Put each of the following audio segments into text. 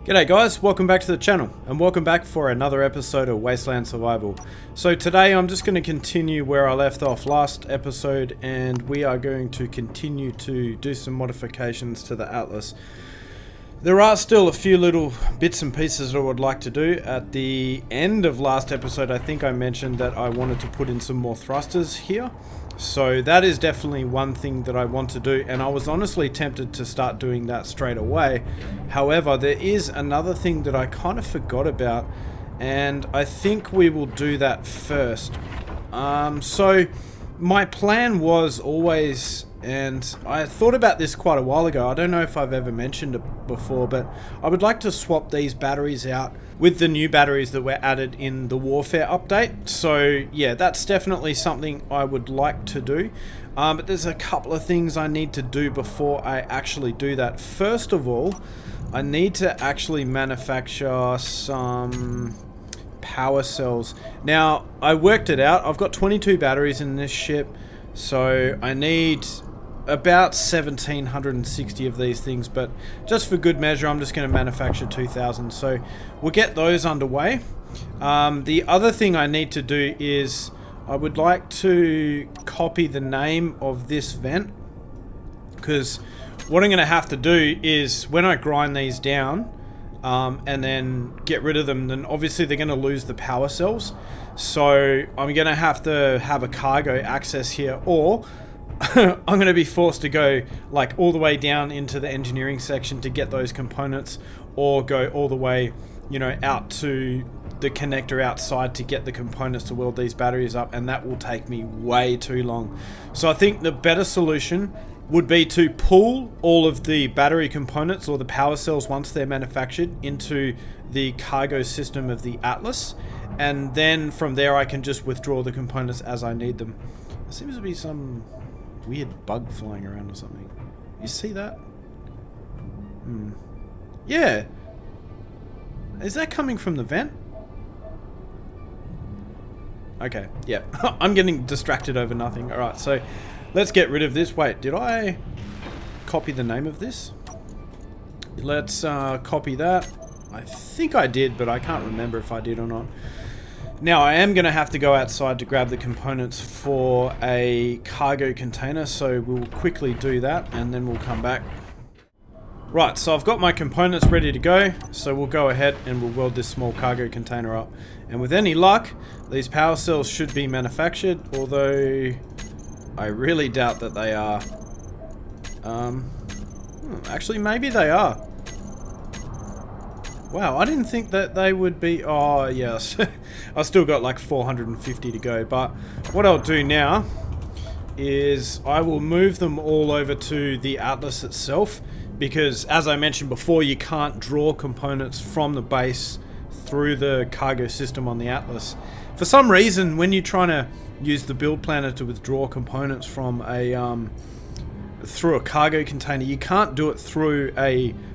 G'day guys, welcome back to the channel and welcome back for another episode of Wasteland Survival. So today I'm just going to continue where I left off last episode, and we are going to continue to do some modifications to the Atlas. There are still a few little bits and pieces that I would like to do. At the end of last episode I think I mentioned that I wanted to put in some more thrusters here. So that is definitely one thing that I want to do, and I was honestly tempted to start doing that straight away. However, there is another thing that I kind of forgot about, and I think we will do that first. So my plan was always, and I thought about this quite a while ago, I don't know if I've ever mentioned it before, but I would like to swap these batteries out with the new batteries that were added in the warfare update. So yeah, that's definitely something I would like to do. But there's a couple of things I need to do before I actually do that. First of all, I need to actually manufacture some power cells. Now, I worked it out. I've got 22 batteries in this ship, so I need about 1760 of these things, but just for good measure I'm just going to manufacture 2000, so we'll get those underway. The other thing I need to do is I would like to copy the name of this vent, because what I'm going to have to do is when I grind these down and then get rid of them, then obviously they're going to lose the power cells, so I'm going to have a cargo access here, or I'm going to be forced to go like all the way down into the engineering section to get those components, or go all the way, you know, out to the connector outside to get the components to weld these batteries up, and that will take me way too long. So I think the better solution would be to pull all of the battery components or the power cells once they're manufactured into the cargo system of the Atlas, and then from there I can just withdraw the components as I need them. There seems to be some weird bug flying around or something. You see that? Yeah. Is that coming from the vent? Okay, yeah. I'm getting distracted over nothing. Alright, so let's get rid of this. Wait, did I copy the name of this? Let's copy that. I think I did, but I can't remember if I did or not. Now, I am going to have to go outside to grab the components for a cargo container, so we'll quickly do that and then we'll come back. Right, so I've got my components ready to go, so we'll go ahead and we'll weld this small cargo container up. And with any luck, these power cells should be manufactured, although I really doubt that they are. Actually, maybe they are. Wow, I didn't think that they would be... Oh, yes. I've still got like 450 to go. But what I'll do now is I will move them all over to the Atlas itself. Because, as I mentioned before, you can't draw components from the base through the cargo system on the Atlas. For some reason, when you're trying to use the build planner to withdraw components from a... through a cargo container, you can't do it through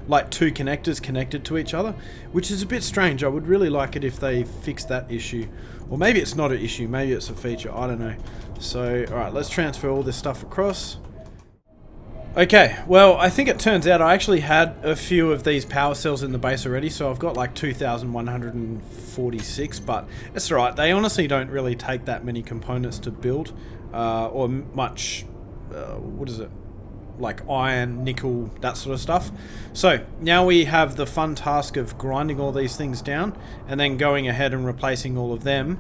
like two connectors connected to each other, which is a bit strange. I would really like it if they fixed that issue, or maybe it's not an issue, maybe it's a feature, I don't know. So alright, let's transfer all this stuff across. Okay, well, I think it turns out I actually had a few of these power cells in the base already, so I've got like 2,146, but it's alright. They honestly don't really take that many components to build, or much, what is it? Like iron, nickel, that sort of stuff. So now we have the fun task of grinding all these things down and then going ahead and replacing all of them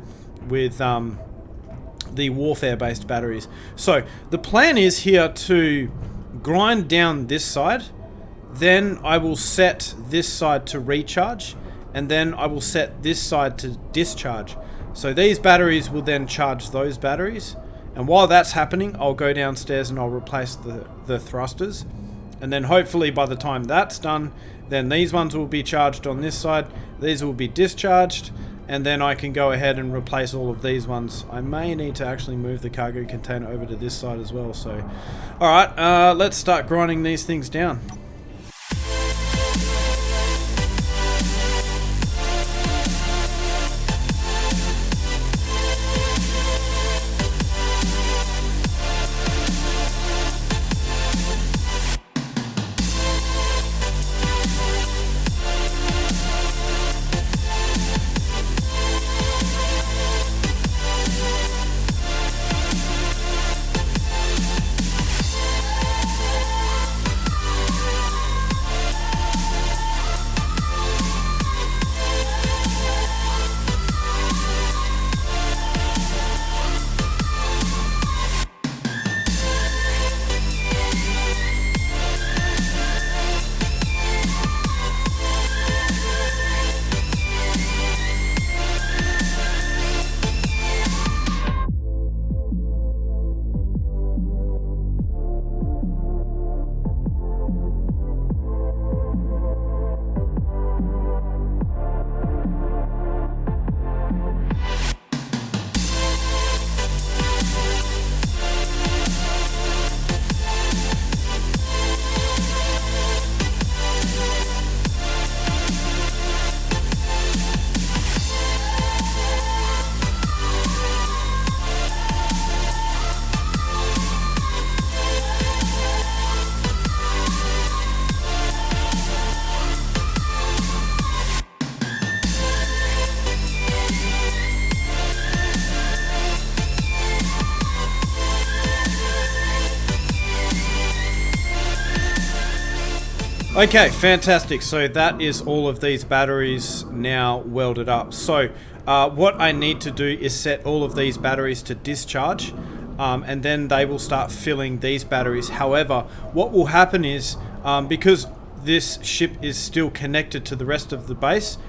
with the warfare based batteries. So the plan is here to grind down this side, then I will set this side to recharge, and then I will set this side to discharge. So these batteries will then charge those batteries. And while that's happening, I'll go downstairs and I'll replace the thrusters. And then hopefully by the time that's done, then these ones will be charged on this side, these will be discharged, and then I can go ahead and replace all of these ones. I may need to actually move the cargo container over to this side as well. So, alright, let's start grinding these things down. Okay, fantastic. So that is all of these batteries now welded up. So what I need to do is set all of these batteries to discharge, and then they will start filling these batteries. However, what will happen is, because this ship is still connected to the rest of the base,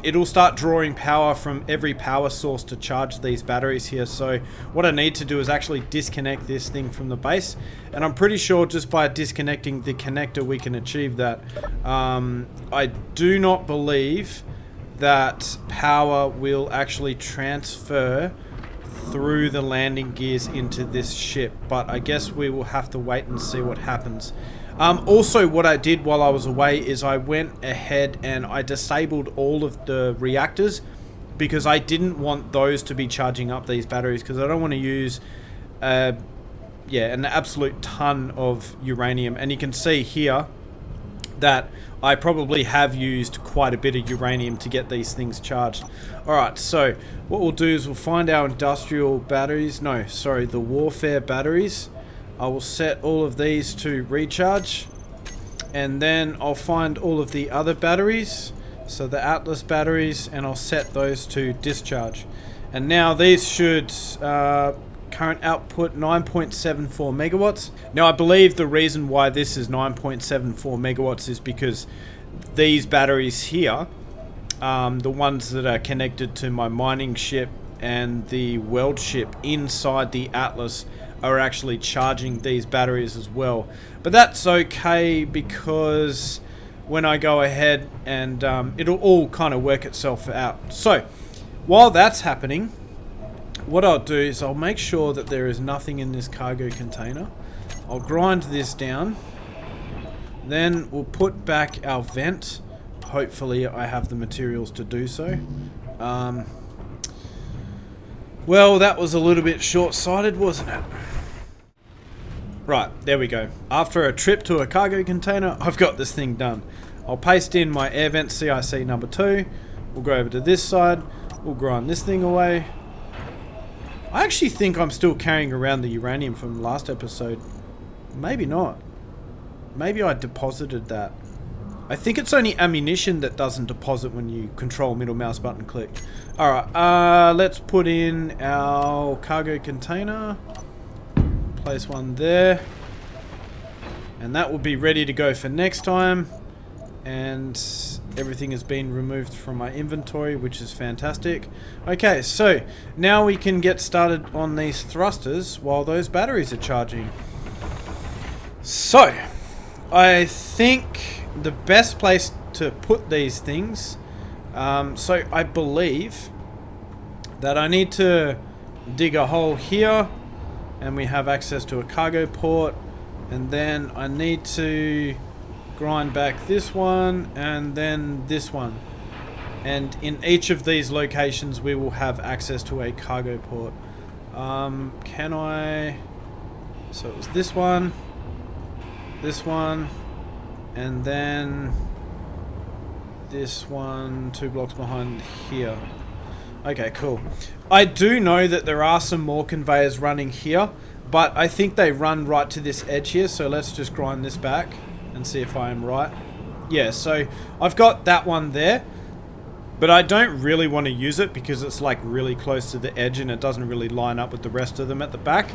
it'll start drawing power from every power source to charge these batteries here. So what I need to do is actually disconnect this thing from the base, and I'm pretty sure just by disconnecting the connector we can achieve that. I do not believe that power will actually transfer through the landing gears into this ship, but I guess we will have to wait and see what happens. Also, what I did while I was away is I went ahead and I disabled all of the reactors, because I didn't want those to be charging up these batteries, because I don't want to use an absolute ton of uranium. And you can see here that I probably have used quite a bit of uranium to get these things charged. Alright, so what we'll do is we'll find our industrial batteries. No, sorry, the warfare batteries. I will set all of these to recharge, and then I'll find all of the other batteries, so the Atlas batteries, and I'll set those to discharge. And now these should current output 9.74 megawatts. Now I believe the reason why this is 9.74 megawatts is because these batteries here, the ones that are connected to my mining ship and the weld ship inside the Atlas, are actually charging these batteries as well. But that's okay, because when I go ahead and it'll all kind of work itself out. So while that's happening, what I'll do is I'll make sure that there is nothing in this cargo container. I'll grind this down, then we'll put back our vent. Hopefully I have the materials to do so. Well, that was a little bit short-sighted, wasn't it? Right, there we go. After a trip to a cargo container, I've got this thing done. I'll paste in my air vent CIC number 2. We'll go over to this side. We'll grind this thing away. I actually think I'm still carrying around the uranium from the last episode. Maybe not. Maybe I deposited that. I think it's only ammunition that doesn't deposit when you control middle mouse button click. Alright, let's put in our cargo container. Place one there. And that will be ready to go for next time. And everything has been removed from my inventory, which is fantastic. Okay, so now we can get started on these thrusters while those batteries are charging. So, I think the best place to put these things, so I believe that I need to dig a hole here, and we have access to a cargo port, and then I need to grind back this one and then this one, and in each of these locations we will have access to a cargo port. Can I, so it was this one, and then this one 2 blocks behind here. Okay, cool. I do know that there are some more conveyors running here, but I think they run right to this edge here, so let's just grind this back and see if I am right. Yeah, so I've got that one there, but I don't really want to use it because it's like really close to the edge and it doesn't really line up with the rest of them at the back.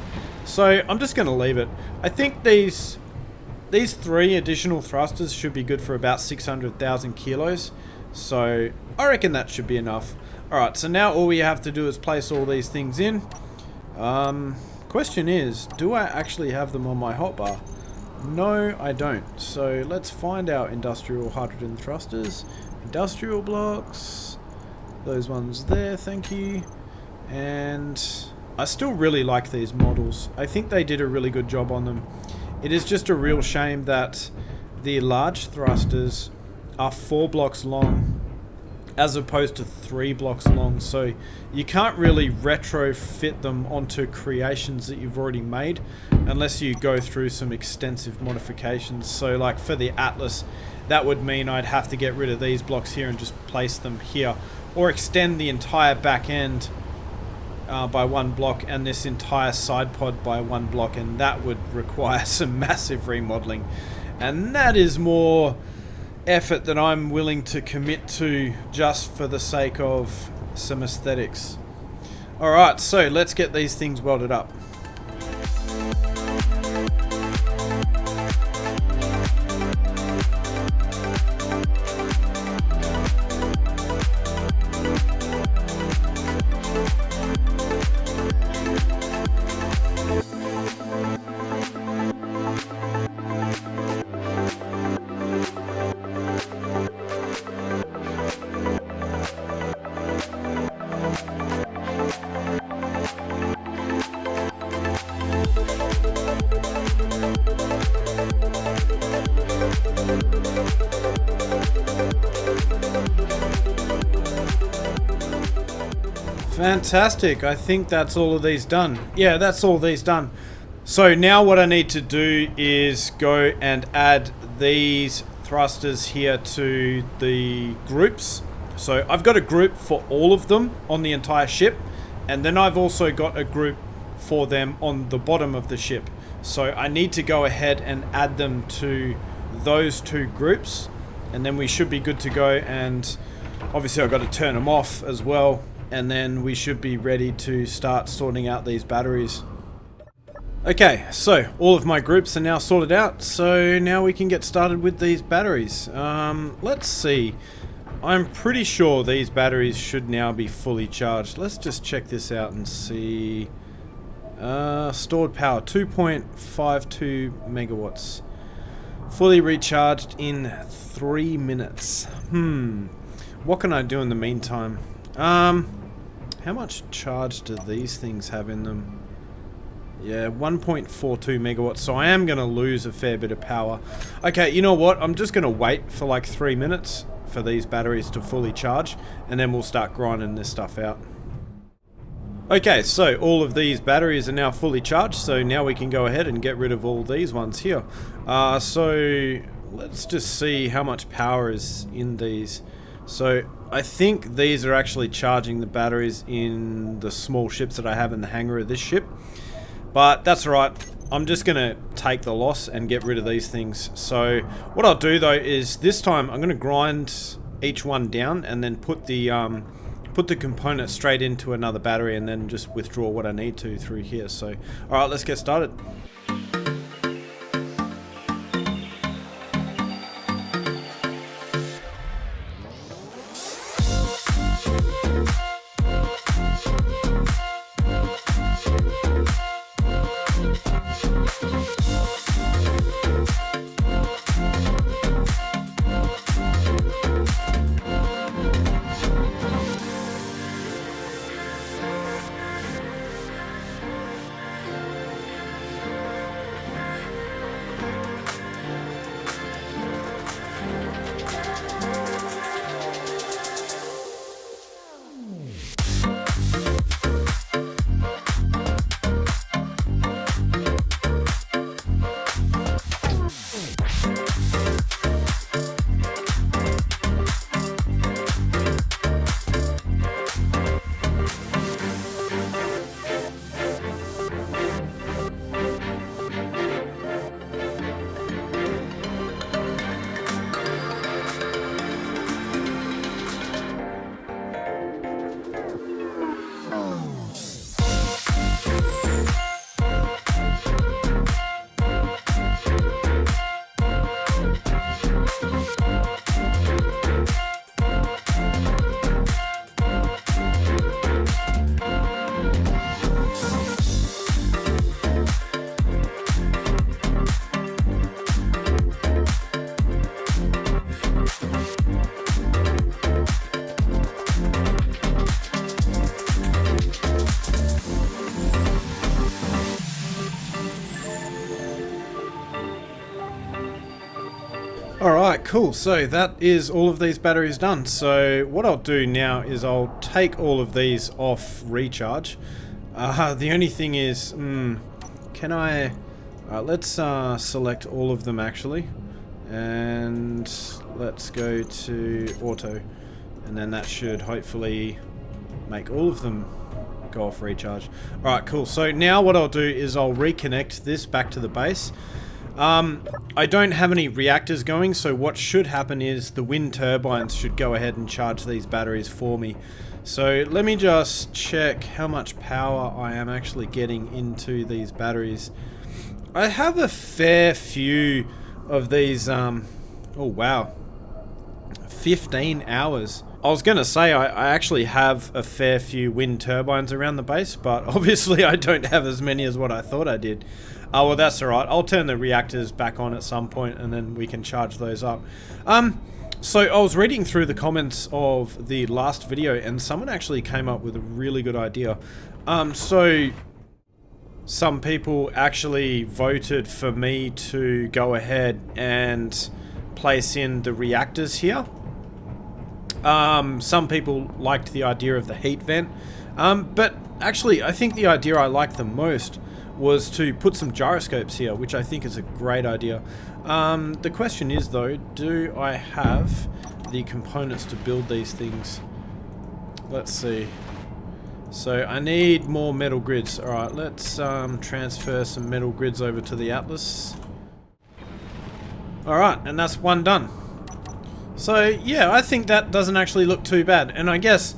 So I'm just going to leave it. I think these 3 additional thrusters should be good for about 600,000 kilos. So I reckon that should be enough. Alright, so now all we have to do is place all these things in. Question is, do I actually have them on my hotbar? No, I don't. So let's find our industrial hydrogen thrusters. Industrial blocks. Those ones there, thank you. And I still really like these models. I think they did a really good job on them. It is just a real shame that the large thrusters are 4 blocks long as opposed to 3 blocks long, so you can't really retrofit them onto creations that you've already made unless you go through some extensive modifications. So like for the Atlas, that would mean I'd have to get rid of these blocks here and just place them here, or extend the entire back end by 1 block and this entire side pod by 1 block, and that would require some massive remodeling. And that is more effort than I'm willing to commit to just for the sake of some aesthetics. Alright, so let's get these things welded up. Fantastic. I think that's all of these done. Yeah, that's all these done. So now what I need to do is go and add these thrusters here to the groups. So I've got a group for all of them on the entire ship, and then I've also got a group for them on the bottom of the ship. So I need to go ahead and add them to those two groups, and then we should be good to go. And obviously I've got to turn them off as well, and then we should be ready to start sorting out these batteries. Okay, so all of my groups are now sorted out, so now we can get started with these batteries. Let's see. I'm pretty sure these batteries should now be fully charged. Let's just check this out and see. Stored power 2.52 megawatts. Fully recharged in 3 minutes. What can I do in the meantime? How much charge do these things have in them? Yeah, 1.42 megawatts, so I am going to lose a fair bit of power. Okay, you know what? I'm just going to wait for like 3 minutes for these batteries to fully charge, and then we'll start grinding this stuff out. Okay, so all of these batteries are now fully charged, so now we can go ahead and get rid of all these ones here. So let's just see how much power is in these. So I think these are actually charging the batteries in the small ships that I have in the hangar of this ship. But that's alright. I'm just going to take the loss and get rid of these things. So what I'll do though is this time I'm going to grind each one down and then put the component straight into another battery and then just withdraw what I need to through here. So alright, let's get started. Alright, cool. So that is all of these batteries done. So what I'll do now is I'll take all of these off recharge. The only thing is, can I... let's select all of them actually. And let's go to auto. And then that should hopefully make all of them go off recharge. Alright, cool. So now what I'll do is I'll reconnect this back to the base. I don't have any reactors going, so what should happen is the wind turbines should go ahead and charge these batteries for me. So let me just check how much power I am actually getting into these batteries. I have a fair few of these, oh wow, 15 hours. I was going to say I actually have a fair few wind turbines around the base, but obviously I don't have as many as what I thought I did. Oh, well, that's alright. I'll turn the reactors back on at some point and then we can charge those up. So I was reading through the comments of the last video and someone actually came up with a really good idea. So some people actually voted for me to go ahead and place in the reactors here. Some people liked the idea of the heat vent, but actually I think the idea I liked the most was to put some gyroscopes here, which I think is a great idea. The question is though, do I have the components to build these things? Let's see. So I need more metal grids. Alright, let's transfer some metal grids over to the Atlas. Alright, and that's one done. So yeah, I think that doesn't actually look too bad. And I guess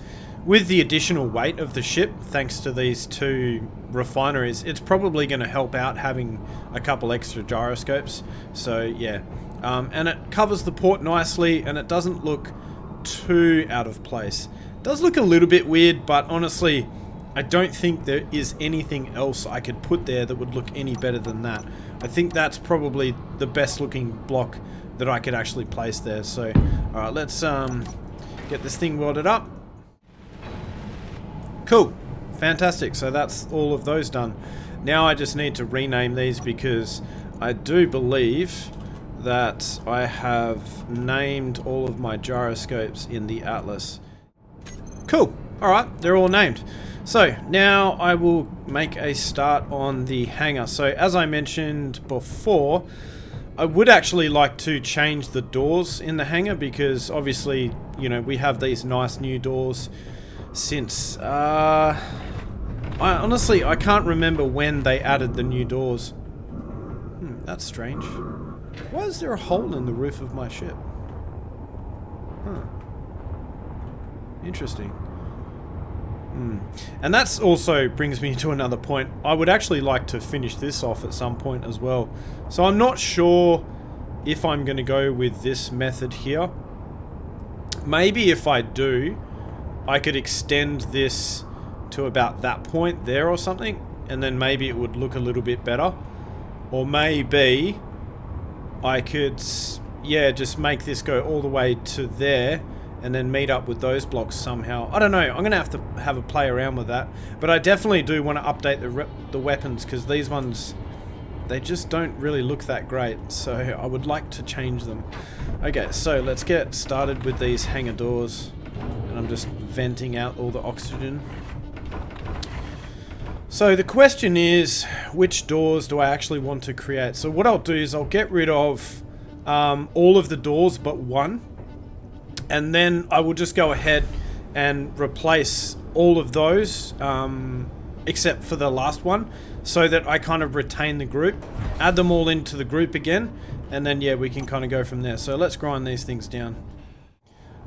with the additional weight of the ship, thanks to these two refineries, it's probably going to help out having a couple extra gyroscopes. So yeah, and it covers the port nicely and it doesn't look too out of place. It does look a little bit weird, but honestly I don't think there is anything else I could put there that would look any better than that. I think that's probably the best looking block that I could actually place there. So alright, let's get this thing welded up. Cool, fantastic. So that's all of those done. Now I just need to rename these because I do believe that I have named all of my gyroscopes in the Atlas. Cool, alright, they're all named. So now I will make a start on the hangar. So as I mentioned before, I would actually like to change the doors in the hangar because obviously, you know, we have these nice new doors since, honestly, I can't remember when they added the new doors. That's strange. Why is there a hole in the roof of my ship? Huh. Interesting. And that's also brings me to another point. I would actually like to finish this off at some point as well. So I'm not sure if I'm going to go with this method here. Maybe if I do, I could extend this to about that point there or something, and then maybe it would look a little bit better. Or maybe I could, yeah, just make this go all the way to there and then meet up with those blocks somehow. I don't know, I'm gonna have a play around with that, but I definitely do want to update the weapons because these ones, they just don't really look that great, so I would like to change them. Okay, so let's get started with these hangar doors, and I'm just venting out all the oxygen. So the question is, which doors do I actually want to create? So what I'll do is I'll get rid of all of the doors but one, and then I will just go ahead and replace all of those except for the last one, so that I kind of retain the group, add them all into the group again, and then yeah, we can kind of go from there. So let's grind these things down.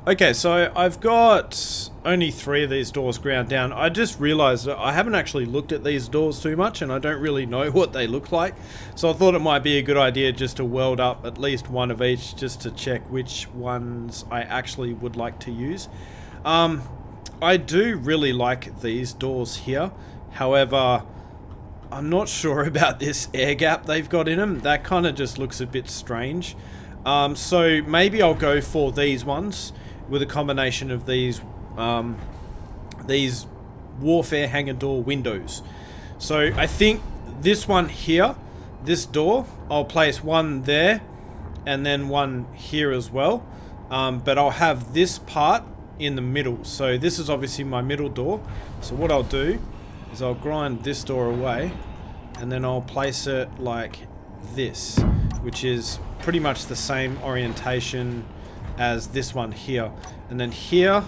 Okay, so I've got only 3 of these doors ground down. I just realized that I haven't actually looked at these doors too much and I don't really know what they look like. So I thought it might be a good idea just to weld up at least one of each, just to check which ones I actually would like to use. I do really like these doors here. However, I'm not sure about this air gap they've got in them. That kind of just looks a bit strange. So maybe I'll go for these ones with a combination of these warfare hangar door windows. So I think this one here, this door, I'll place one there and then one here as well, but I'll have this part in the middle. So this is obviously my middle door. So what I'll do is I'll grind this door away and then I'll place it like this, which is pretty much the same orientation as this one here. And then here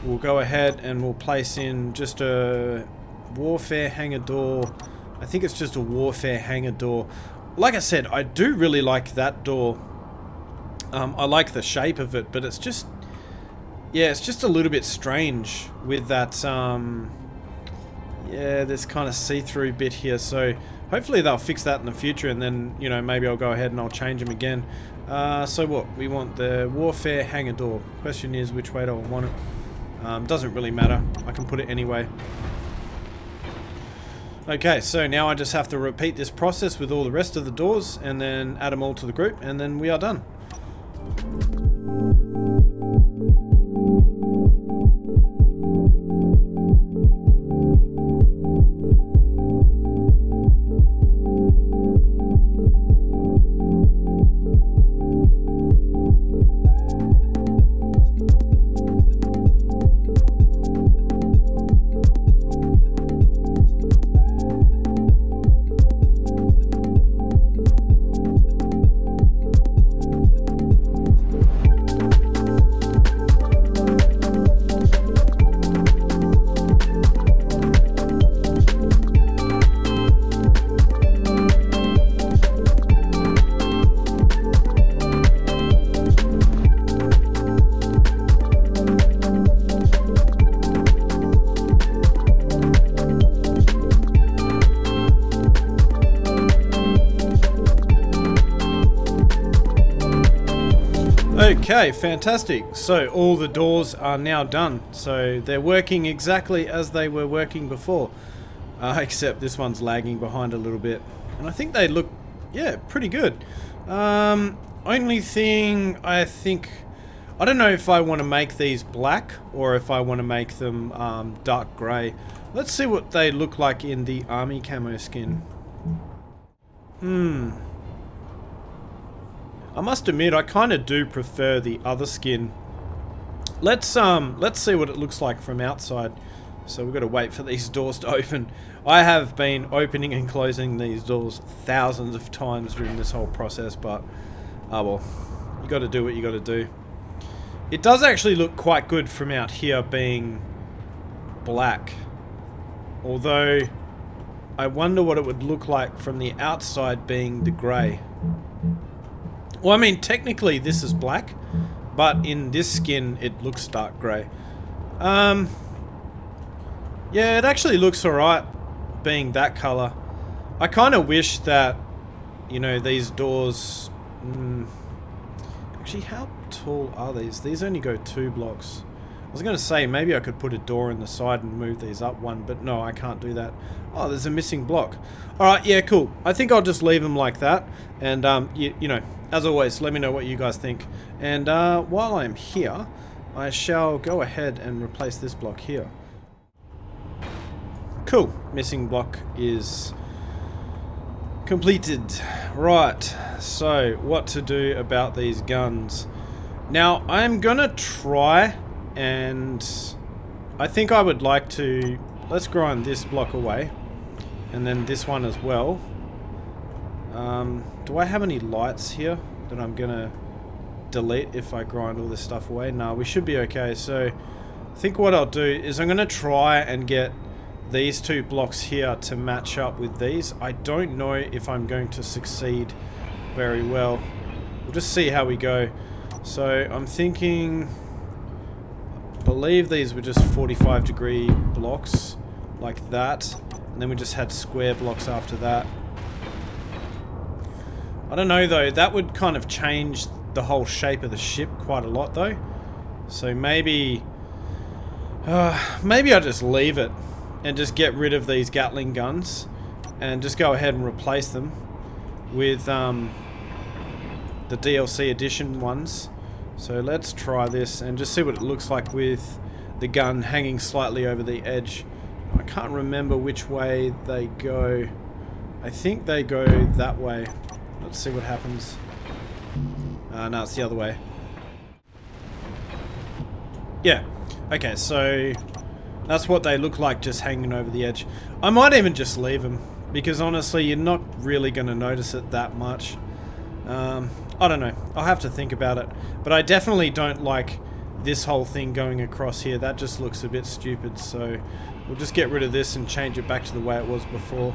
we'll go ahead and we'll place in just a warfare hangar door. I think it's just a warfare hangar door. like I said, I do really like that door. I like the shape of it, but it's just, yeah, it's just a little bit strange with that, yeah, this kind of see-through bit here. So hopefully they'll fix that in the future, and then, you know, maybe I'll go ahead and I'll change them again. So what? We want the warfare hangar door. Question is, which way do I want it? Doesn't really matter. I can put it anyway. Okay, so now I just have to repeat this process with all the rest of the doors, and then add them all to the group, and then we are done. Okay, fantastic. So all the doors are now done. So they're working exactly as they were working before. Except this one's lagging behind a little bit. And I think they look, yeah, pretty good. Only thing I think, I don't know if I want to make these black or if I want to make them dark grey. Let's see what they look like in the army camo skin. I must admit, I kind of do prefer the other skin. Let's see what it looks like from outside. So we've got to wait for these doors to open. I have been opening and closing these doors thousands of times during this whole process, but oh well, you got to do what you got to do. It does actually look quite good from out here being black, although I wonder what it would look like from the outside being the grey. Well, I mean, technically this is black, but in this skin it looks dark grey. Yeah, it actually looks alright being that colour. I kind of wish that, you know, these doors... Actually, how tall are these? These only go 2 blocks. I was going to say, maybe I could put a door in the side and move these up 1, but no, I can't do that. Oh, there's a missing block. Alright, yeah, cool. I think I'll just leave them like that. And, you know, as always, let me know what you guys think. And while I'm here, I shall go ahead and replace this block here. Cool. Missing block is completed. Right, so what to do about these guns. Now, I'm gonna try, and I think I would like to... Let's grind this block away, and then this one as well. Do I have any lights here that I'm gonna delete if I grind all this stuff away? No, we should be okay. So I think what I'll do is I'm gonna try and get these 2 blocks here to match up with these. I don't know if I'm going to succeed very well. We'll just see how we go. So I'm thinking, I believe these were just 45-degree blocks like that, and then we just had square blocks after that. I don't know though, that would kind of change the whole shape of the ship quite a lot though. So maybe maybe I'll just leave it and just get rid of these Gatling guns and just go ahead and replace them with the DLC edition ones. So let's try this and just see what it looks like with the gun hanging slightly over the edge. I can't remember which way they go. I think they go that way. Let's see what happens. No, it's the other way. Yeah. Okay, so that's what they look like, just hanging over the edge. I might even just leave them, because honestly, you're not really going to notice it that much. I don't know. I'll have to think about it. But I definitely don't like this whole thing going across here. That just looks a bit stupid, so we'll just get rid of this and change it back to the way it was before.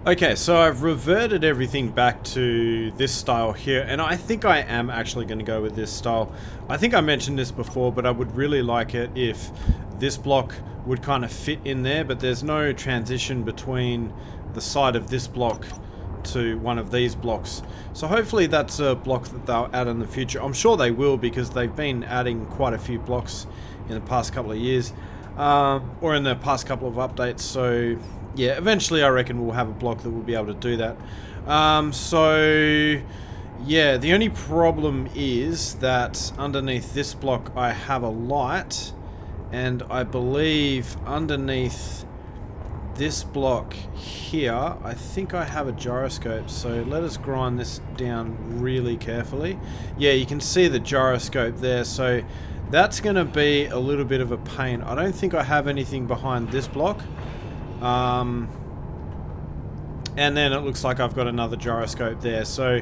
Okay, so I've reverted everything back to this style here, and I think I am actually going to go with this style. I think I mentioned this before, but I would really like it if this block would kind of fit in there, but there's no transition between the side of this block to one of these blocks. So hopefully that's a block that they'll add in the future. I'm sure they will, because they've been adding quite a few blocks in the past couple of years, or in the past couple of updates. So yeah, eventually I reckon we'll have a block that will be able to do that. So yeah, the only problem is that underneath this block I have a light, and I believe underneath this block here I think I have a gyroscope. So let us grind this down really carefully. Yeah, you can see the gyroscope there, so that's going to be a little bit of a pain. I don't think I have anything behind this block. And then it looks like I've got another gyroscope there. So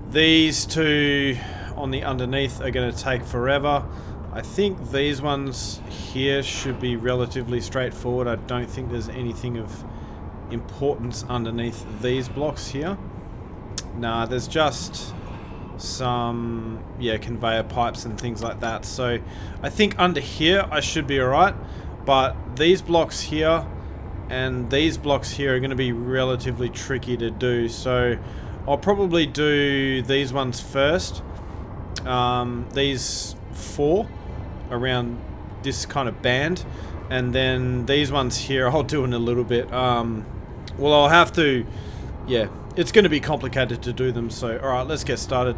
these two on the underneath are going to take forever. I think these ones here should be relatively straightforward. I don't think there's anything of importance underneath these blocks here. Nah, there's just some, yeah, conveyor pipes and things like that. So I think under here I should be alright, but these blocks here and these blocks here are going to be relatively tricky to do. So I'll probably do these ones first. These 4 around this kind of band, and then these ones here I'll do in a little bit. Well, I'll have to, yeah, it's going to be complicated to do them. So alright, let's get started.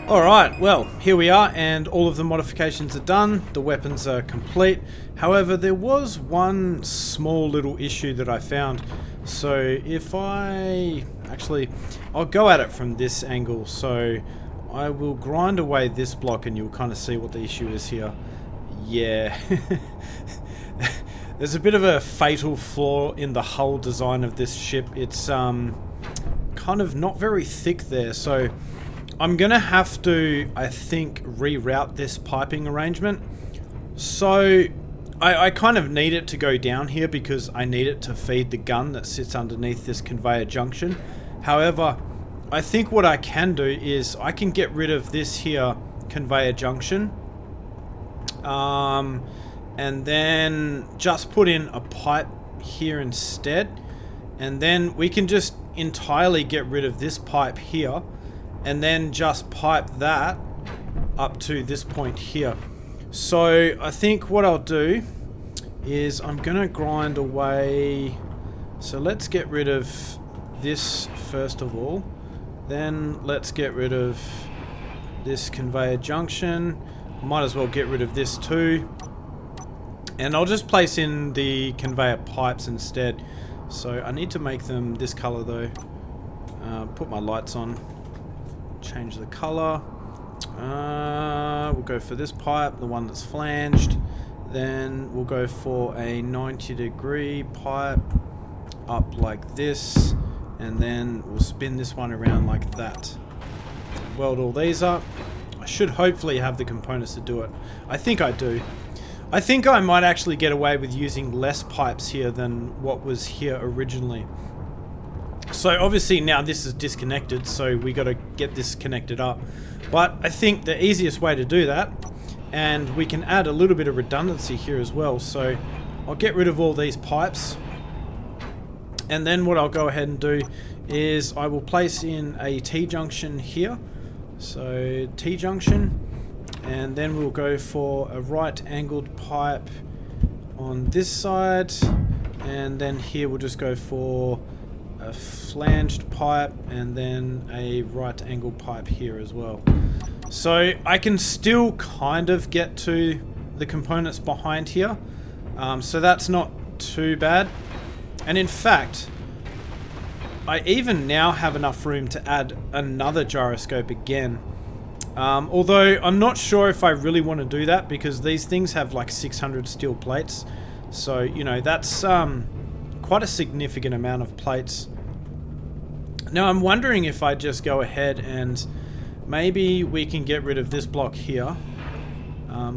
Alright, well, here we are, and all of the modifications are done, the weapons are complete. However, there was one small little issue that I found. So if I'll go at it from this angle, so I will grind away this block and you'll kind of see what the issue is here. Yeah. There's a bit of a fatal flaw in the hull design of this ship. It's kind of not very thick there, so I'm gonna have to, I think, reroute this piping arrangement. So I kind of need it to go down here because I need it to feed the gun that sits underneath this conveyor junction. However, I think what I can do is I can get rid of this here conveyor junction, and then just put in a pipe here instead, and then we can just entirely get rid of this pipe here and then just pipe that up to this point here. So I think what I'll do is I'm gonna grind away. So let's get rid of this first of all, then let's get rid of this conveyor junction. Might as well get rid of this too, and I'll just place in the conveyor pipes instead. So I need to make them this color though. Put my lights on, change the color. We'll go for this pipe, the one that's flanged. Then we'll go for a 90-degree pipe up like this, and then we'll spin this one around like that. Weld all these up. I should hopefully have the components to do it. I think I do. I think I might actually get away with using less pipes here than what was here originally. So obviously now this is disconnected, so we got to get this connected up. But I think the easiest way to do that, and we can add a little bit of redundancy here as well. So I'll get rid of all these pipes, and then what I'll go ahead and do is I will place in a T-junction here. So T-junction, and then we'll go for a right angled pipe on this side, and then here we'll just go for a flanged pipe and then a right angle pipe here as well. So I can still kind of get to the components behind here, so that's not too bad. And in fact, I even now have enough room to add another gyroscope again, although I'm not sure if I really want to do that because these things have like 600 steel plates, so you know that's quite a significant amount of plates. Now I'm wondering if I just go ahead and maybe we can get rid of this block here.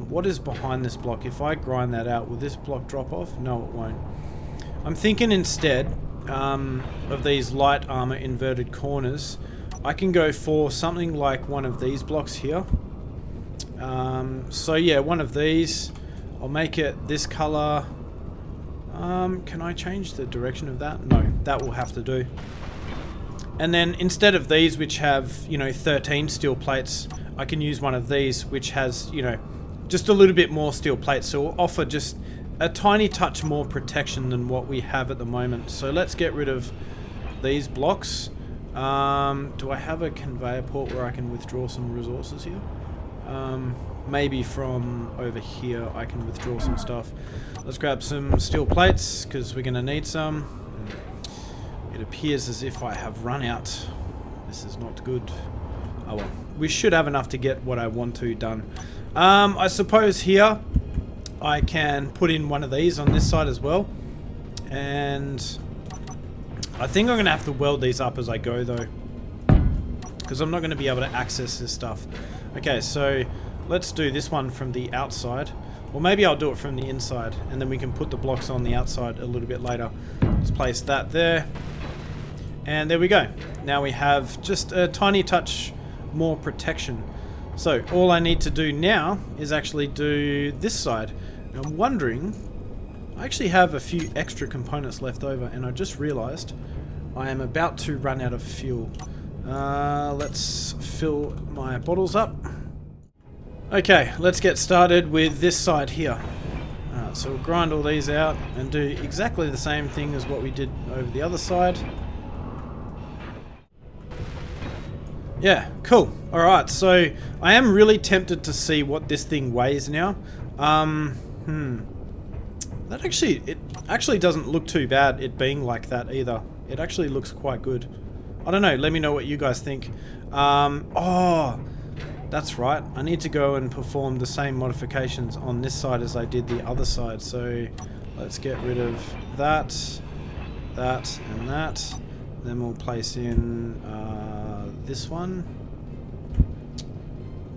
What is behind this block? If I grind that out, will this block drop off? No, it won't. I'm thinking instead of these light armor inverted corners, I can go for something like one of these blocks here. So yeah, one of these. I'll make it this color. Can I change the direction of that? No, that will have to do. And then instead of these, which have, you know, 13 steel plates, I can use one of these, which has, you know, just a little bit more steel plates. So we'll offer just a tiny touch more protection than what we have at the moment. So let's get rid of these blocks. Do I have a conveyor port where I can withdraw some resources here? Maybe from over here I can withdraw some stuff. Let's grab some steel plates because we're going to need some. It appears as if I have run out. This is not good. Oh well, we should have enough to get what I want to done. I suppose here I can put in one of these on this side as well, and I think I'm gonna have to weld these up as I go though, because I'm not gonna be able to access this stuff. Okay, so let's do this one from the outside, or maybe I'll do it from the inside, and then we can put the blocks on the outside a little bit later. Let's place that there, and there we go. Now we have just a tiny touch more protection. So all I need to do now is actually do this side. Now I'm wondering, I actually have a few extra components left over, and I just realized I am about to run out of fuel. Let's fill my bottles up. Okay, let's get started with this side here. So we'll grind all these out and do exactly the same thing as what we did over the other side. Yeah, cool. Alright, so I am really tempted to see what this thing weighs now. That it actually doesn't look too bad, it being like that either. It actually looks quite good. I don't know, let me know what you guys think. Oh, that's right. I need to go and perform the same modifications on this side as I did the other side. So let's get rid of that, that, and that. Then we'll place in this one,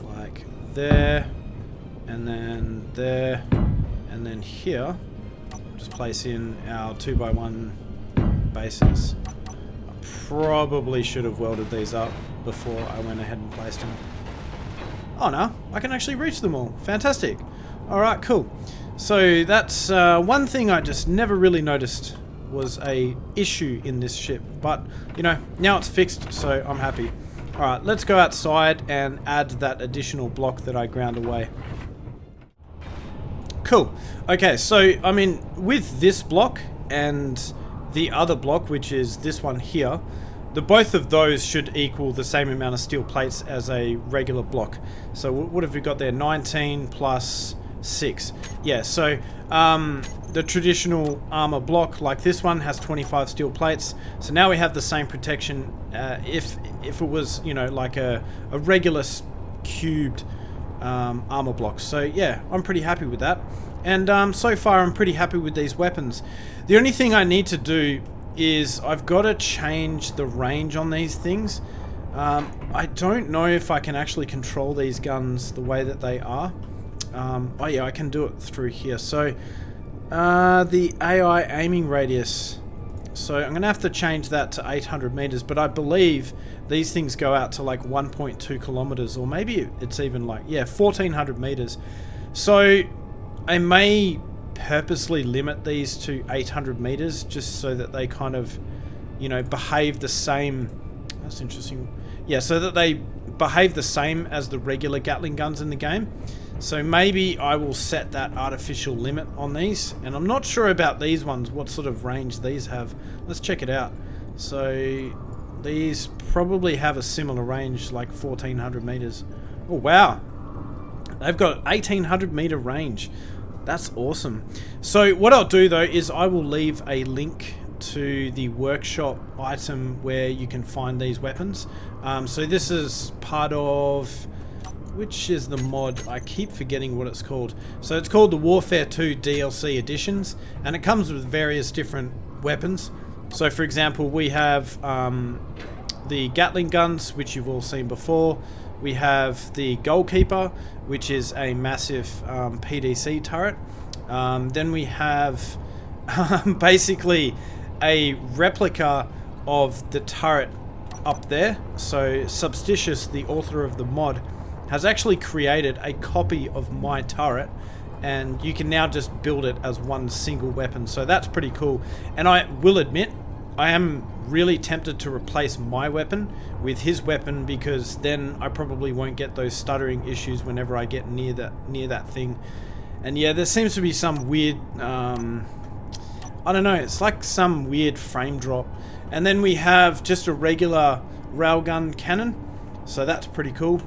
like there, and then here. Just place in our 2x1 bases. I probably should have welded these up before I went ahead and placed them. Oh no, I can actually reach them all. Fantastic. Alright, cool. So that's one thing I just never really noticed was a issue in this ship, but you know, now it's fixed, so I'm happy. Alright, let's go outside and add that additional block that I ground away. Cool. Okay, so I mean, with this block and the other block, which is this one here, the both of those should equal the same amount of steel plates as a regular block. So what have we got there? 19 plus 6. Yeah, so the traditional armor block like this one has 25 steel plates. So now we have the same protection if it was, you know, like a regular cubed armor block. So yeah, I'm pretty happy with that. And so far I'm pretty happy with these weapons. The only thing I need to do is I've got to change the range on these things. I don't know if I can actually control these guns the way that they are. Oh yeah, I can do it through here. So the AI aiming radius, so I'm gonna have to change that to 800 meters, but I believe these things go out to like 1.2 kilometers, or maybe it's even like, yeah, 1400 meters. So I may purposely limit these to 800 meters just so that they kind of, you know, behave the same. That's interesting. Yeah, so that they behave the same as the regular Gatling guns in the game. So maybe I will set that artificial limit on these, and I'm not sure about these ones, what sort of range these have. Let's check it out. So these probably have a similar range, like 1400 meters. Oh wow, they've got 1800 meter range. That's awesome. So what I'll do though is I will leave a link to the workshop item where you can find these weapons. So this is part of, which is the mod? I keep forgetting what it's called. So it's called the Warfare 2 DLC Editions, and it comes with various different weapons. So for example, we have the Gatling guns, which you've all seen before. We have the Goalkeeper, which is a massive PDC turret. Then we have basically a replica of the turret up there. So Substitious, the author of the mod, has actually created a copy of my turret, and you can now just build it as one single weapon. So that's pretty cool. And I will admit, I am really tempted to replace my weapon with his weapon, because then I probably won't get those stuttering issues whenever I get near that thing. And yeah, there seems to be some weird, I don't know, it's like some weird frame drop. And then we have just a regular railgun cannon, so that's pretty cool.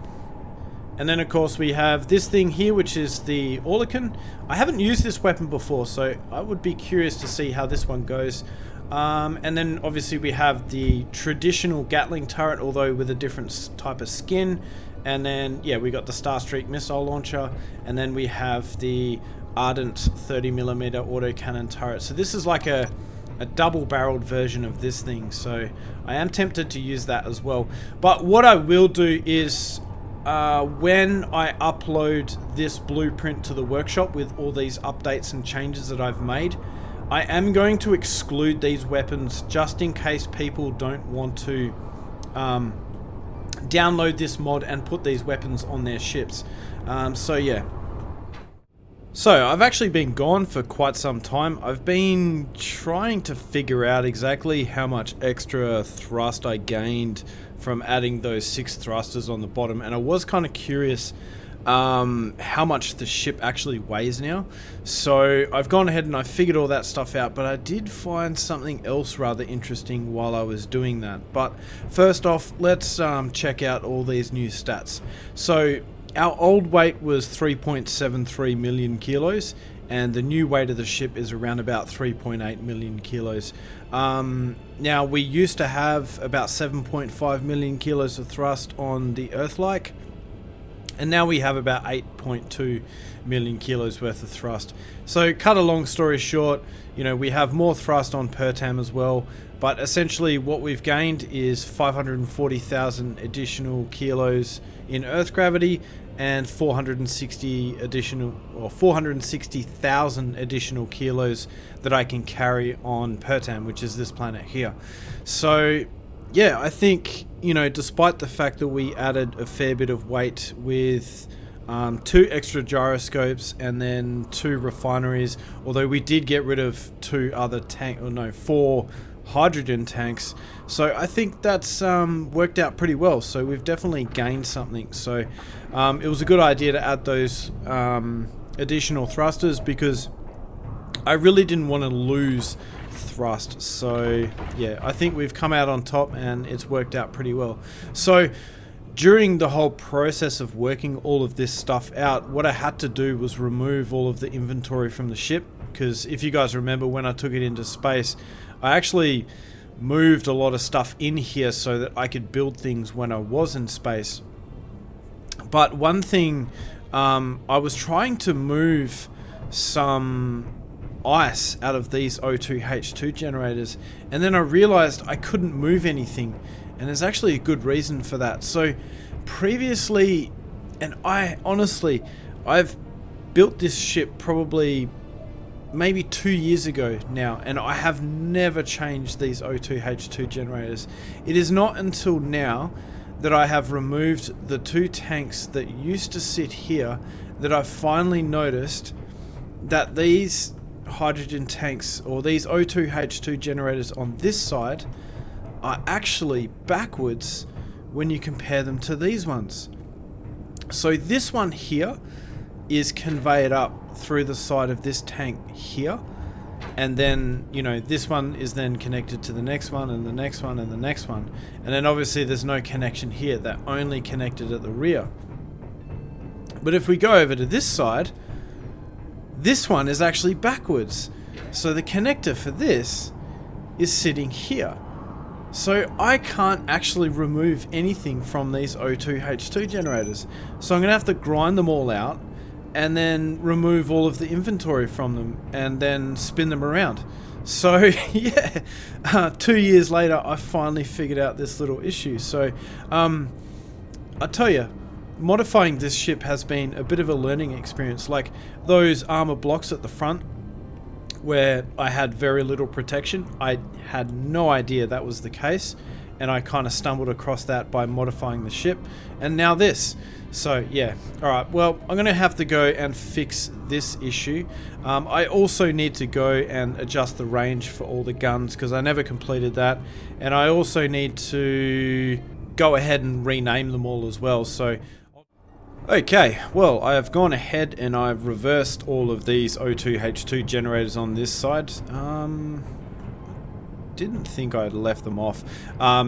And then of course we have this thing here, which is the Orlican. I haven't used this weapon before, so I would be curious to see how this one goes. And then obviously we have the traditional Gatling turret, although with a different type of skin. And then yeah, we got the Starstreak missile launcher, and then we have the Ardent 30mm autocannon turret. So this is like a double-barreled version of this thing, so I am tempted to use that as well. But what I will do is, when I upload this blueprint to the workshop with all these updates and changes that I've made, I am going to exclude these weapons just in case people don't want to download this mod and put these weapons on their ships. So yeah. So I've actually been gone for quite some time. I've been trying to figure out exactly how much extra thrust I gained from adding those 6 thrusters on the bottom, and I was kind of curious how much the ship actually weighs now. So I've gone ahead and I figured all that stuff out, but I did find something else rather interesting while I was doing that. But first off, let's check out all these new stats. So our old weight was 3.73 million kilos, and the new weight of the ship is around about 3.8 million kilos. Now, we used to have about 7.5 million kilos of thrust on the Earth-like, and now we have about 8.2 million kilos worth of thrust. So, cut a long story short, you know, we have more thrust on Pertam as well, but essentially what we've gained is 540,000 additional kilos in Earth gravity and 460,000 additional kilos that I can carry on Pertam, which is this planet here. So yeah, I think, you know, despite the fact that we added a fair bit of weight with 2 extra gyroscopes and then 2 refineries, although we did get rid of 4 hydrogen tanks, so I think that's worked out pretty well. So we've definitely gained something. So it was a good idea to add those additional thrusters, because I really didn't want to lose thrust. So yeah, I think we've come out on top and it's worked out pretty well. So during the whole process of working all of this stuff out, what I had to do was remove all of the inventory from the ship, because if you guys remember, when I took it into space, I actually moved a lot of stuff in here so that I could build things when I was in space. But one thing, I was trying to move some ice out of these O2H2 generators, and then I realized I couldn't move anything, and there's actually a good reason for that. So previously, and I've built this ship probably maybe 2 years ago now, and I have never changed these O2H2 generators. It is not until now that I have removed the 2 tanks that used to sit here that I've finally noticed that these hydrogen tanks, or these O2H2 generators on this side, are actually backwards when you compare them to these ones. So this one here is conveyed up through the side of this tank here, and then, you know, this one is then connected to the next one and the next one and the next one, and then obviously there's no connection here, they're only connected at the rear. But if we go over to this side, this one is actually backwards, so the connector for this is sitting here. So I can't actually remove anything from these O2H2 generators, so I'm gonna have to grind them all out and then remove all of the inventory from them and then spin them around. So yeah, 2 years later I finally figured out this little issue. So I tell you, modifying this ship has been a bit of a learning experience. Like those armor blocks at the front where I had very little protection, I had no idea that was the case, and I kind of stumbled across that by modifying the ship, and now this. So yeah, alright, well, I'm gonna have to go and fix this issue. I also need to go and adjust the range for all the guns, because I never completed that, and I also need to go ahead and rename them all as well. So okay, well, I have gone ahead and I've reversed all of these O2H2 generators on this side. Didn't think I'd left them off.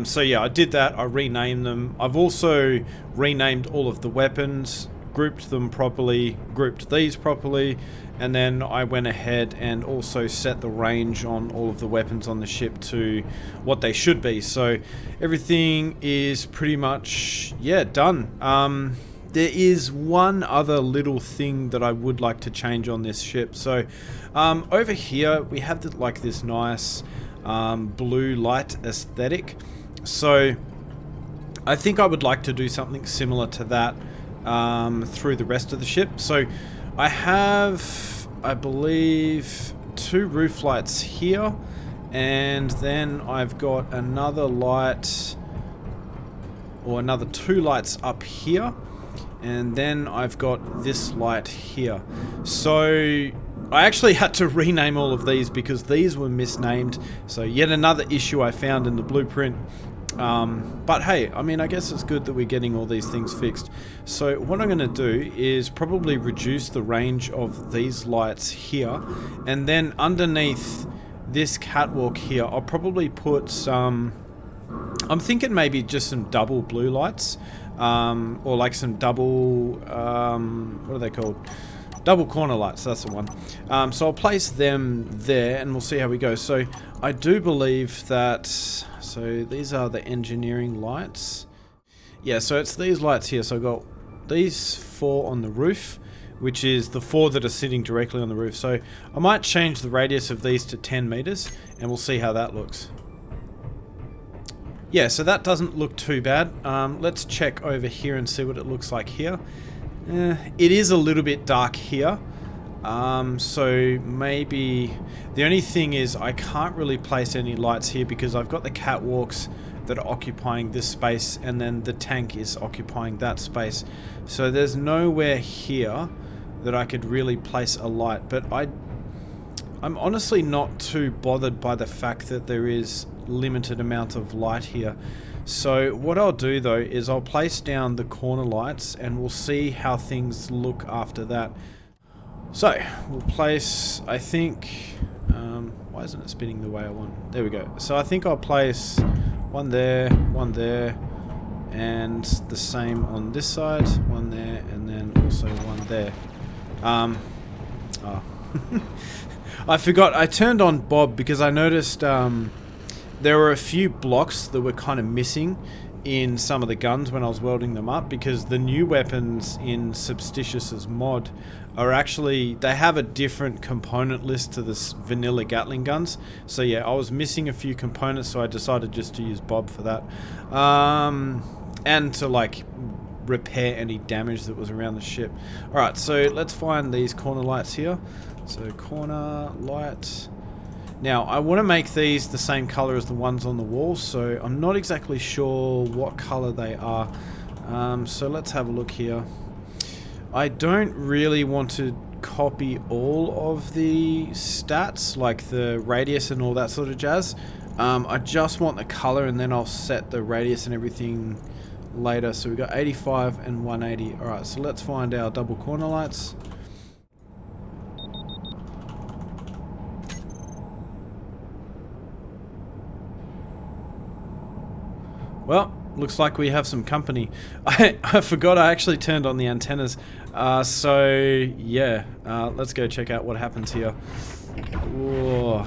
So yeah, I did that. I renamed them. I've also renamed all of the weapons, grouped them properly, grouped these properly, and then I went ahead and also set the range on all of the weapons on the ship to what they should be. So everything is pretty much, yeah, done. There is one other little thing that I would like to change on this ship. So over here we have like this nice blue light aesthetic. So I think I would like to do something similar to that through the rest of the ship. So I have, I believe, 2 roof lights here, and then I've got another light, or another 2 lights up here, and then I've got this light here. So I actually had to rename all of these because these were misnamed. So yet another issue I found in the blueprint. But hey, I mean, I guess it's good that we're getting all these things fixed. So what I'm going to do is probably reduce the range of these lights here, and then underneath this catwalk here, I'll probably put some... I'm thinking maybe just some double blue lights, or like some double... what are they called? Double corner lights, that's the one. So I'll place them there and we'll see how we go. So I do believe that... So these are the engineering lights. Yeah, so it's these lights here. So I've got these 4 on the roof, which is the 4 that are sitting directly on the roof. So I might change the radius of these to 10 meters and we'll see how that looks. Yeah, so that doesn't look too bad. Let's check over here and see what it looks like here. It is a little bit dark here. So maybe... The only thing is I can't really place any lights here because I've got the catwalks that are occupying this space and then the tank is occupying that space. So there's nowhere here that I could really place a light. But I'm honestly not too bothered by the fact that there is limited amount of light here. So what I'll do though is I'll place down the corner lights and we'll see how things look after that. So we'll place, I think, why isn't it spinning the way I want? There we go. So I think I'll place one there, and the same on this side, one there, and then also one there. Oh. I forgot, I turned on Bob because I noticed there were a few blocks that were kind of missing in some of the guns when I was welding them up, because the new weapons in Substitious's mod are actually, they have a different component list to the vanilla Gatling guns. So yeah, I was missing a few components, so I decided just to use Bob for that. And to like repair any damage that was around the ship. Alright, so let's find these corner lights here. So corner light. Now, I want to make these the same color as the ones on the wall, so I'm not exactly sure what color they are. So let's have a look here. I don't really want to copy all of the stats, like the radius and all that sort of jazz. I just want the color, and then I'll set the radius and everything later. So we've got 85 and 180. Alright, so let's find our double corner lights. Well, looks like we have some company. I forgot I actually turned on the antennas. So, yeah, let's go check out what happens here. Whoa.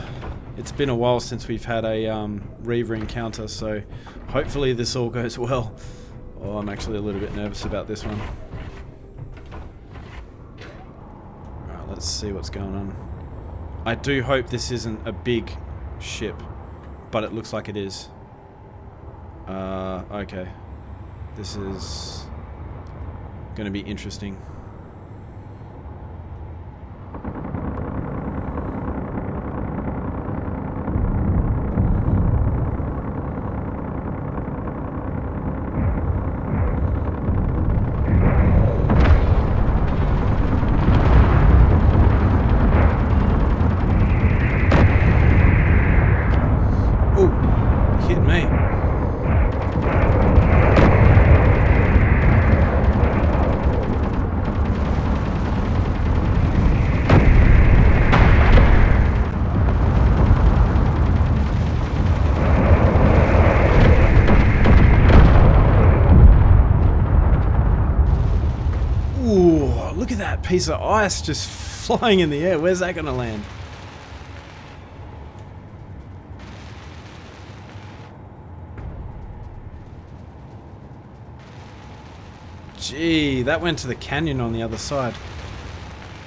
It's been a while since we've had a Reaver encounter, so hopefully this all goes well. Oh, I'm actually a little bit nervous about this one. Alright, let's see what's going on. I do hope this isn't a big ship, but it looks like it is. Okay. This is going to be interesting. Oh, hit me. Look at that piece of ice just flying in the air. Where's that going to land? Gee, that went to the canyon on the other side.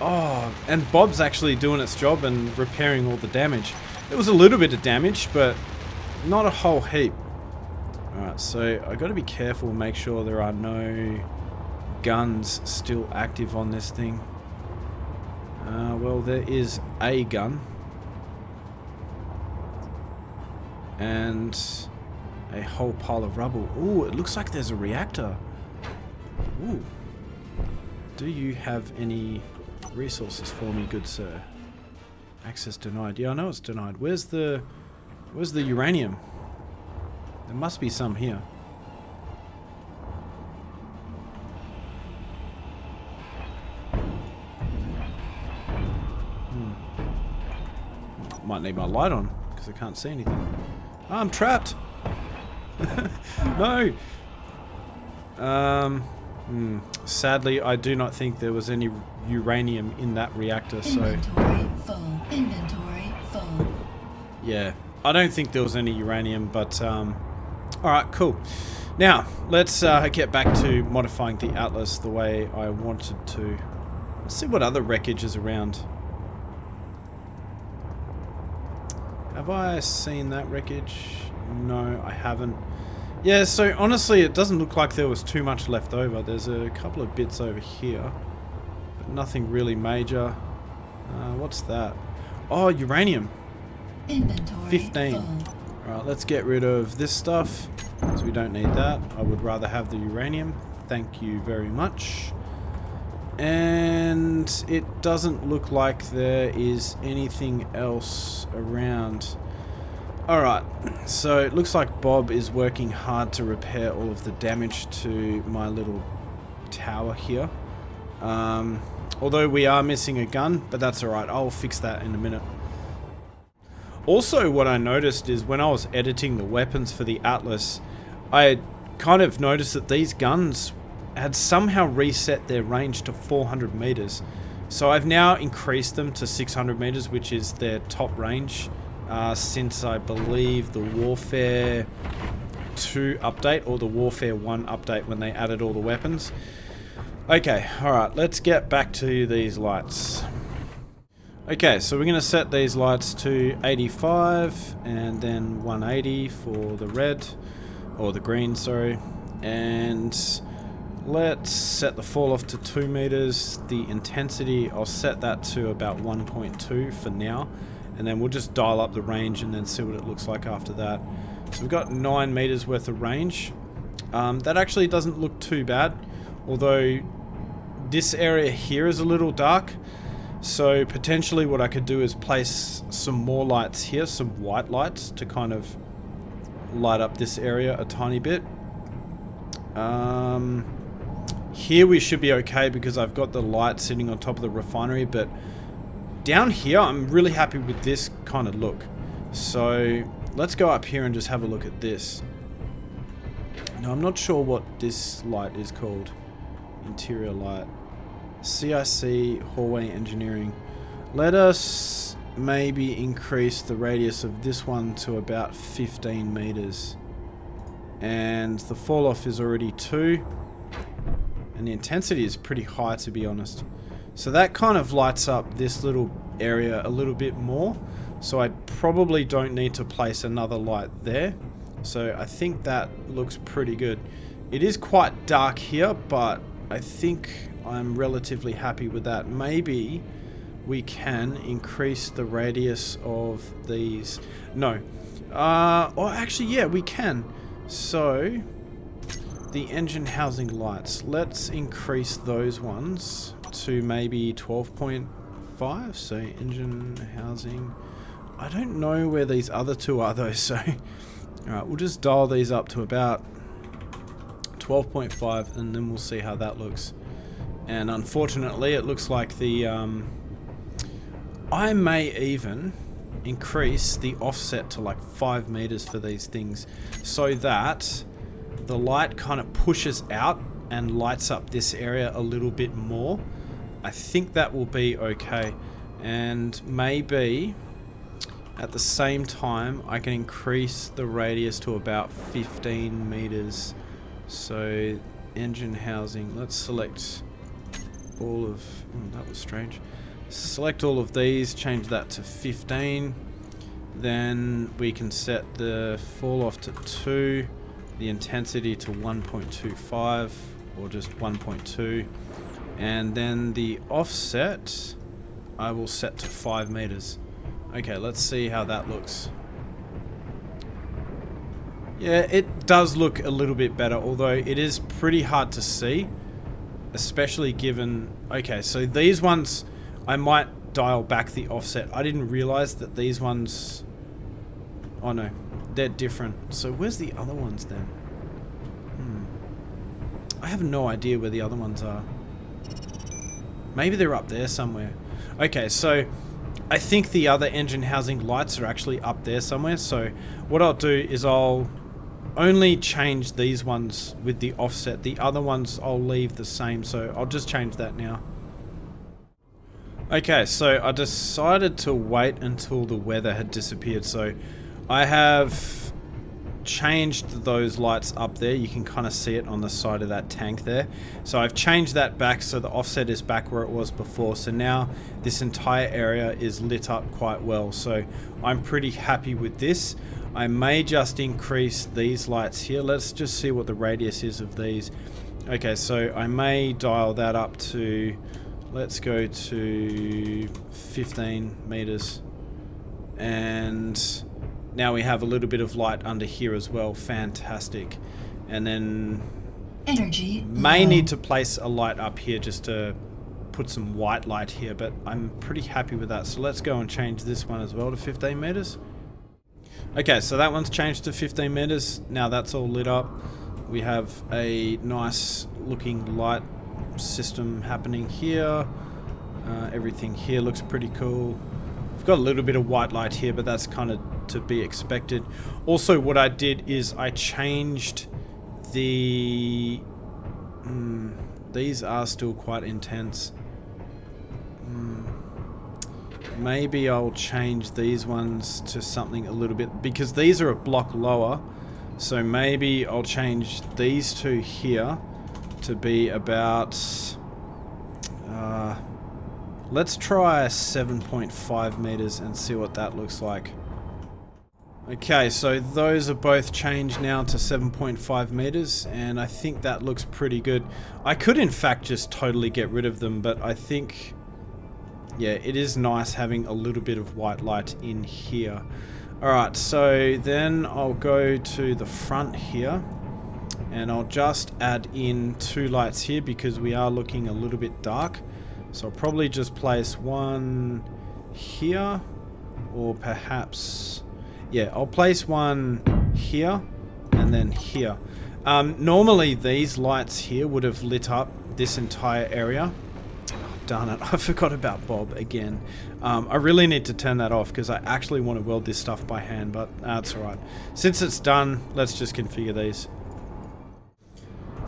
Oh, and Bob's actually doing its job and repairing all the damage. There was a little bit of damage, but not a whole heap. Alright, so I got to be careful and make sure there are no guns still active on this thing. Well, there is a gun and a whole pile of rubble. Ooh, it looks like there's a reactor. Ooh. Do you have any resources for me, good sir? Access denied. Yeah, I know it's denied. Where's the uranium? There There must be some here. Might need my light on because I can't see anything. Oh, I'm trapped. No. Sadly, I do not think there was any uranium in that reactor. So inventory full. Inventory full. Yeah, I don't think there was any uranium, but all right, cool. Now let's get back to modifying the Atlas the way I wanted to. Let's see what other wreckage is around. Have I seen that wreckage? No, I haven't. Yeah, so honestly, it doesn't look like there was too much left over. There's a couple of bits over here, but nothing really major. What's that? Oh, uranium. Inventory 15. full. Alright, let's get rid of this stuff, because we don't need that. I would rather have the uranium. Thank you very much. And it doesn't look like there is anything else around. Alright, so it looks like Bob is working hard to repair all of the damage to my little tower here. Although we are missing a gun, but that's alright, I'll fix that in a minute. Also, what I noticed is when I was editing the weapons for the Atlas, I kind of noticed that these guns had somehow reset their range to 400 meters. So I've now increased them to 600 meters, which is their top range, since I believe the Warfare 2 update or the Warfare 1 update when they added all the weapons. Okay, alright, let's get back to these lights. Okay, so we're going to set these lights to 85 and then 180 for the red, or the green, sorry. And let's set the fall off to 2 meters. The intensity, I'll set that to about 1.2 for now. And then we'll just dial up the range and then see what it looks like after that. So we've got 9 meters worth of range. That actually doesn't look too bad. Although this area here is a little dark. So potentially what I could do is place some more lights here, some white lights, to kind of light up this area a tiny bit. Here we should be okay because I've got the light sitting on top of the refinery, but down here I'm really happy with this kind of look. So let's go up here and just have a look at this. Now I'm not sure what this light is called. Interior light. CIC hallway engineering. Let us maybe increase the radius of this one to about 15 meters. And the fall off is already 2. And the intensity is pretty high, to be honest. So that kind of lights up this little area a little bit more. So I probably don't need to place another light there. So I think that looks pretty good. It is quite dark here, but I think I'm relatively happy with that. Maybe we can increase the radius of these. No. Or actually, yeah, we can. So the engine housing lights, let's increase those ones to maybe 12.5. So engine housing, I don't know where these other two are though, so alright, we'll just dial these up to about 12.5 and then we'll see how that looks. And unfortunately it looks like the I may even increase the offset to like 5 meters for these things so that the light kind of pushes out and lights up this area a little bit more. I think that will be okay. And maybe at the same time I can increase the radius to about 15 meters. So engine housing, let's select all of, oh, that was strange. Select all of these, change that to 15. Then we can set the fall off to 2, the intensity to 1.25 or just 1.2, and then the offset I will set to 5 meters. Okay, let's see how that looks. Yeah, it does look a little bit better, although it is pretty hard to see, especially given, okay, so these ones I might dial back the offset. I didn't realize that these ones, oh no, they're different. So where's the other ones then? I have no idea where the other ones are. Maybe they're up there somewhere. Okay, so I think the other engine housing lights are actually up there somewhere. So what I'll do is I'll only change these ones with the offset. The other ones I'll leave the same, so I'll just change that now. Okay, so I decided to wait until the weather had disappeared. So I have changed those lights up there. You can kind of see it on the side of that tank there. So I've changed that back so the offset is back where it was before. So now this entire area is lit up quite well. So I'm pretty happy with this. I may just increase these lights here. Let's just see what the radius is of these. Okay, so I may dial that up to, let's go to 15 meters. And now we have a little bit of light under here as well. Fantastic. And then Energy may low. need to place a light up here just to put some white light here, but I'm pretty happy with that. So let's go and change this one as well to 15 meters. Okay, so that one's changed to 15 meters. Now that's all lit up. We have a nice looking light system happening here. Everything here looks pretty cool. We've got a little bit of white light here, but that's kind of to be expected. Also, what I did is I changed the... these are still quite intense. Maybe I'll change these ones to something a little bit, because these are a block lower. So maybe I'll change these two here to be about... let's try 7.5 meters and see what that looks like. Okay, so those are both changed now to 7.5 meters, and I think that looks pretty good. I could in fact just totally get rid of them, but I think, yeah, it is nice having a little bit of white light in here. Alright, so then I'll go to the front here, and I'll just add in 2 lights here because we are looking a little bit dark. So I'll probably just place one here, or perhaps... yeah, I'll place one here and then here. Normally these lights here would have lit up this entire area. Oh, darn it, I forgot about Bob again. I really need to turn that off because I actually want to weld this stuff by hand, but that's alright. Since it's done, let's just configure these.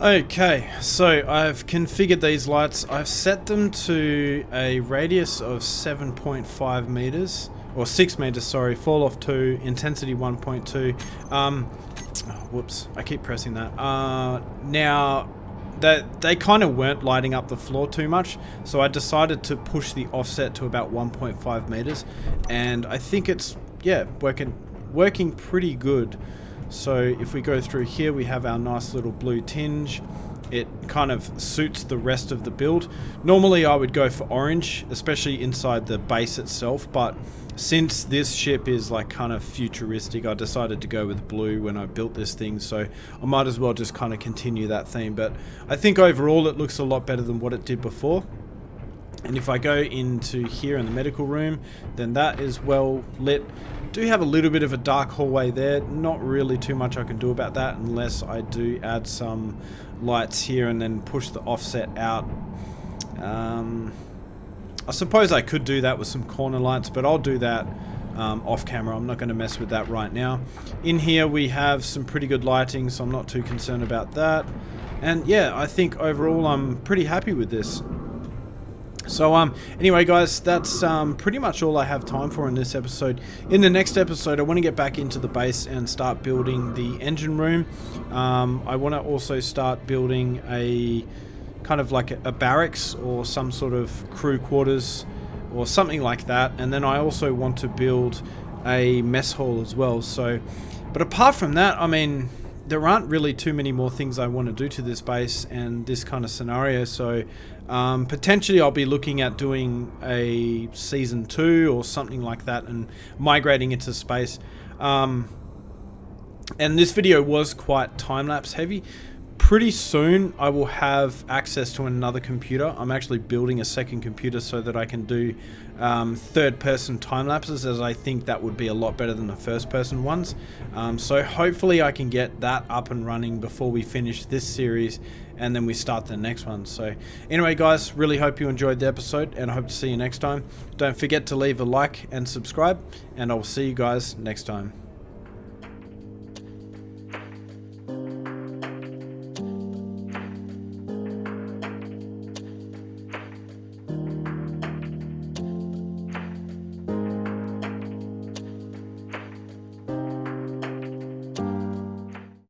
Okay, so I've configured these lights. I've set them to a radius of 7.5 meters. Or 6 meters, sorry, fall off 2, intensity 1.2. Whoops, I keep pressing that. Now, they kind of weren't lighting up the floor too much, so I decided to push the offset to about 1.5 meters, and I think it's, yeah, working pretty good. So if we go through here, we have our nice little blue tinge. It kind of suits the rest of the build. Normally I would go for orange, especially inside the base itself, but since this ship is like kind of futuristic, I decided to go with blue when I built this thing, so I might as well just kind of continue that theme. But I think overall it looks a lot better than what it did before. And if I go into here in the medical room, then that is well lit. Do have a little bit of a dark hallway there. Not really too much I can do about that unless I do add some lights here and then push the offset out. I suppose I could do that with some corner lights, but I'll do that off camera. I'm not going to mess with that right now. In here we have some pretty good lighting, so I'm not too concerned about that. And yeah, I think overall I'm pretty happy with this. So anyway guys, that's pretty much all I have time for in this episode. In the next episode I want to get back into the base and start building the engine room. I want to also start building a kind of like a barracks or some sort of crew quarters or something like that, and then I also want to build a mess hall as well. So, but apart from that, I mean, there aren't really too many more things I want to do to this base and this kind of scenario. So potentially I'll be looking at doing a season 2 or something like that and migrating into space. And this video was quite time-lapse heavy. Pretty soon I will have access to another computer. I'm actually building a second computer so that I can do third-person time lapses, as I think that would be a lot better than the first-person ones. So hopefully I can get that up and running before we finish this series and then we start the next one. So anyway guys, really hope you enjoyed the episode and I hope to see you next time. Don't forget to leave a like and subscribe, and I'll see you guys next time.